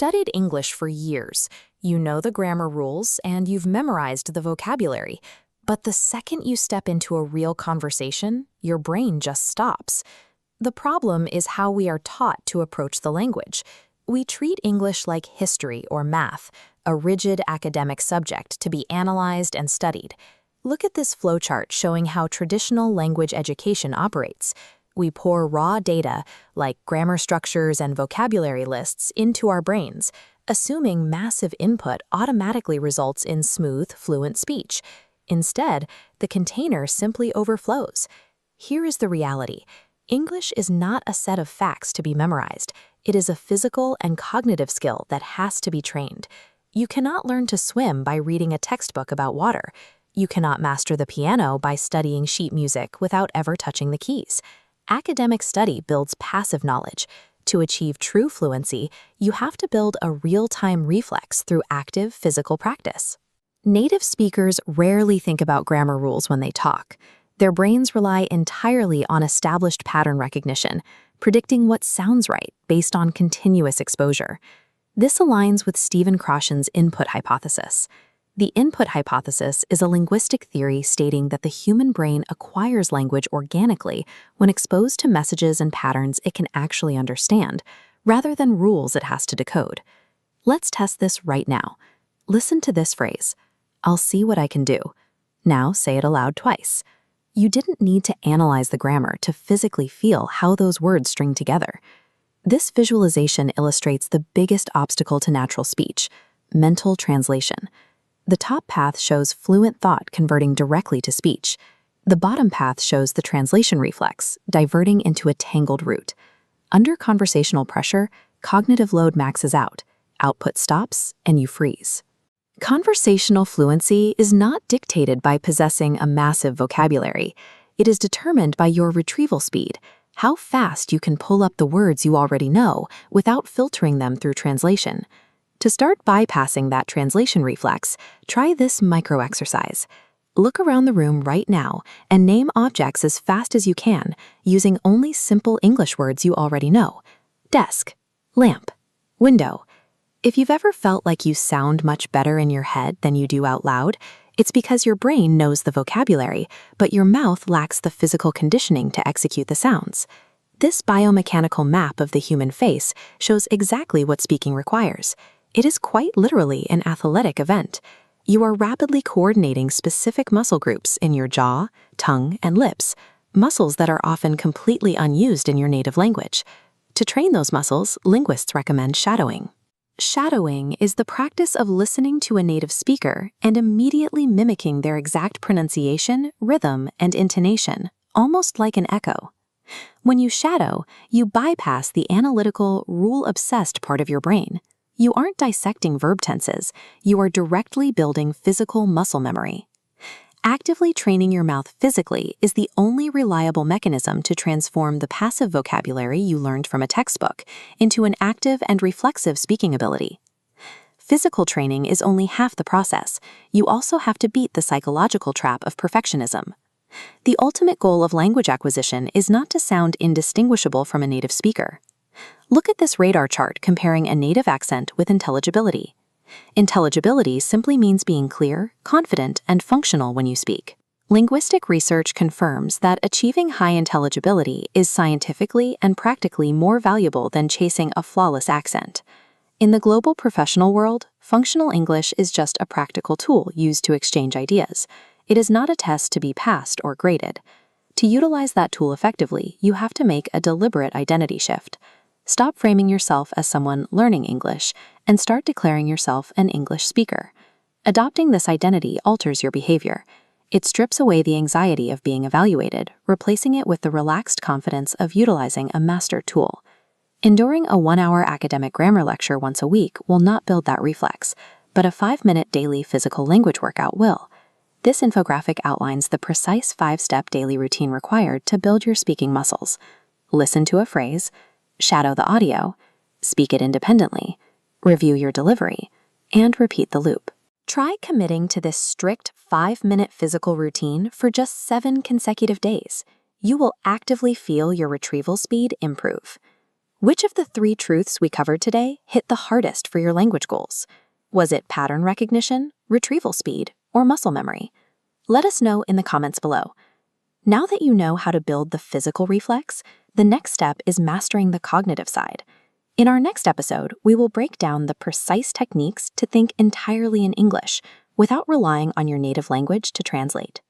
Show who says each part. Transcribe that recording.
Speaker 1: studied English for years. You know the grammar rules and you've memorized the vocabulary. But the second you step into a real conversation, your brain just stops. The problem is how we are taught to approach the language. We treat English like history or math, a rigid academic subject to be analyzed and studied. Look at this flowchart showing how traditional language education operates. We pour raw data, like grammar structures and vocabulary lists, into our brains, assuming massive input automatically results in smooth, fluent speech. Instead, the container simply overflows. Here is the reality. English is not a set of facts to be memorized. It is a physical and cognitive skill that has to be trained. You cannot learn to swim by reading a textbook about water. You cannot master the piano by studying sheet music without ever touching the keys. Academic study builds passive knowledge. To achieve true fluency, you have to build a real-time reflex through active physical practice. Native speakers rarely think about grammar rules when they talk. Their brains rely entirely on established pattern recognition, predicting what sounds right based on continuous exposure. This aligns with Stephen Krashen's input hypothesis. The input hypothesis is a linguistic theory stating that the human brain acquires language organically when exposed to messages and patterns it can actually understand, rather than rules it has to decode. Let's test this right now. Listen to this phrase. I'll see what I can do. Now say it aloud twice. You didn't need to analyze the grammar to physically feel how those words string together. This visualization illustrates the biggest obstacle to natural speech: mental translation. The top path shows fluent thought converting directly to speech. The bottom path shows the translation reflex, diverting into a tangled route. Under conversational pressure, cognitive load maxes out, output stops, and you freeze. Conversational fluency is not dictated by possessing a massive vocabulary. It is determined by your retrieval speed, how fast you can pull up the words you already know without filtering them through translation. To start bypassing that translation reflex, try this micro-exercise. Look around the room right now and name objects as fast as you can, using only simple English words you already know. Desk, lamp, window. If you've ever felt like you sound much better in your head than you do out loud, it's because your brain knows the vocabulary, but your mouth lacks the physical conditioning to execute the sounds. This biomechanical map of the human face shows exactly what speaking requires. It is quite literally an athletic event. You are rapidly coordinating specific muscle groups in your jaw, tongue, and lips, muscles that are often completely unused in your native language. To train those muscles, linguists recommend shadowing. Shadowing is the practice of listening to a native speaker and immediately mimicking their exact pronunciation, rhythm, and intonation, almost like an echo. When you shadow, you bypass the analytical, rule-obsessed part of your brain. You aren't dissecting verb tenses, you are directly building physical muscle memory. Actively training your mouth physically is the only reliable mechanism to transform the passive vocabulary you learned from a textbook into an active and reflexive speaking ability. Physical training is only half the process. You also have to beat the psychological trap of perfectionism. The ultimate goal of language acquisition is not to sound indistinguishable from a native speaker. Look at this radar chart comparing a native accent with intelligibility. Intelligibility simply means being clear, confident, and functional when you speak. Linguistic research confirms that achieving high intelligibility is scientifically and practically more valuable than chasing a flawless accent. In the global professional world, functional English is just a practical tool used to exchange ideas. It is not a test to be passed or graded. To utilize that tool effectively, you have to make a deliberate identity shift. Stop framing yourself as someone learning English and start declaring yourself an English speaker. Adopting this identity alters your behavior. It strips away the anxiety of being evaluated, replacing it with the relaxed confidence of utilizing a master tool. Enduring a 1-hour academic grammar lecture once a week will not build that reflex, but a 5-minute daily physical language workout will. This infographic outlines the precise 5-step daily routine required to build your speaking muscles. Listen to a phrase, shadow the audio, speak it independently, review your delivery, and repeat the loop. Try committing to this strict 5-minute physical routine for just 7 consecutive days. You will actively feel your retrieval speed improve. Which of the 3 truths we covered today hit the hardest for your language goals? Was it pattern recognition, retrieval speed, or muscle memory? Let us know in the comments below. Now that you know how to build the physical reflex, the next step is mastering the cognitive side. In our next episode, we will break down the precise techniques to think entirely in English without relying on your native language to translate.